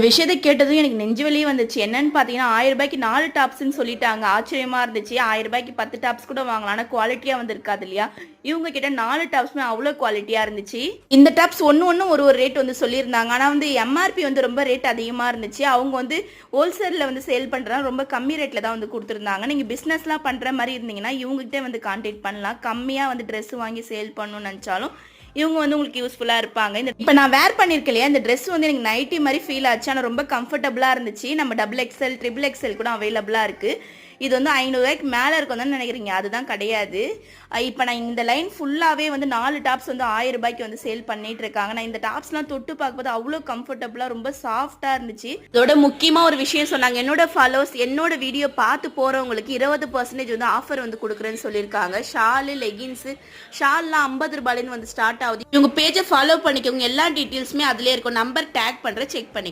விஷயத்த கேட்டதும் எனக்கு நெஞ்சு வலியே வந்துச்சு. என்னன்னு பார்த்தீங்கன்னா, ரூ. 1000க்கு 4 டாப்ஸ்ன்னு சொல்லிட்டாங்க. ஆச்சரியமா இருந்துச்சு. ரூ. 1000க்கு 10 டாப்ஸ் கூட வாங்கலாம். ஆனா குவாலிட்டியா வந்திருக்காது இல்லையா? இவங்க கிட்ட 4 டாப்ஸுமே அவ்ளோ குவாலிட்டியா இருந்துச்சு. இந்த டாப்ஸ் ஒண்ணும் ஒரு ரேட் வந்து சொல்லியிருந்தாங்க. ஆனா வந்து எம்ஆர்பி வந்து ரொம்ப ரேட் அதிகமா இருந்துச்சு. அவங்க வந்து ஹோல்சேல்ல வந்து சேல் பண்றதுனால ரொம்ப கம்மி ரேட்ல தான் வந்து குடுத்துருந்தாங்க. நீங்க பிசினஸ்லாம் பண்ற மாரி இருந்தீங்கன்னா, இவங்க கிட்ட வந்து கான்டாக்ட் பண்ணலாம். கம்மியா வந்து ட்ரெஸ் வாங்கி சேல் பண்ணணும்னு நெனச்சாலும் இவங்க வந்து உங்களுக்கு யூஸ்ஃபுல்லா இருப்பாங்க. இப்ப நான் வேர் பண்ணியிருக்கேன் இல்லையா, இந்த ட்ரெஸ் வந்து எனக்கு நைட்டி மாரி ஃபீல் ஆச்சு. ஆனா ரொம்ப கம்ஃபர்டபுளா இருந்துச்சு. நம்ம டபுள் எக்ஸ்எல், ட்ரிபிள் எக்ஸ்எல் கூட அவைலபிளா இருக்கு. இது வந்து ரூ. 500க்கு மேல இருக்கும் தானே நினைக்கிறீங்க. அதுதான் கிடையாது. இப்ப நான் இந்த லைன் ஃபுல்லாவே வந்து 4 டாப்ஸ் வந்து ரூ. 1000க்கு வந்து சேல் பண்ணிட்டு இருக்காங்க. நான் இந்த டாப்ஸ்லாம் தொட்டு பார்க்கும்போது அவ்வளோ கம்ஃபர்டபுளா ரொம்ப சாஃப்ட்டா இருந்துச்சு. இதோட முக்கியமா ஒரு விஷயம் சொன்னாங்க. என்னோட ஃபாலோவர்ஸ் என்னோட வீடியோ பார்த்து போறவங்களுக்கு 20% வந்து ஆஃபர் வந்து குடுக்குறேன்னு சொல்லியிருக்காங்க. ஷாலு, லெகின்ஸ், ஷால்லாம் ரூ. 50 வந்து ஸ்டார்ட் ஆகுது. இவங்க பேஜை ஃபாலோ பண்ணிக்கோங்க. எல்லா டீட்டெயில்ஸுமே அதிலே இருக்கும். நம்பர் டேக் பண்றேன், செக் பண்ணிக்கோங்க.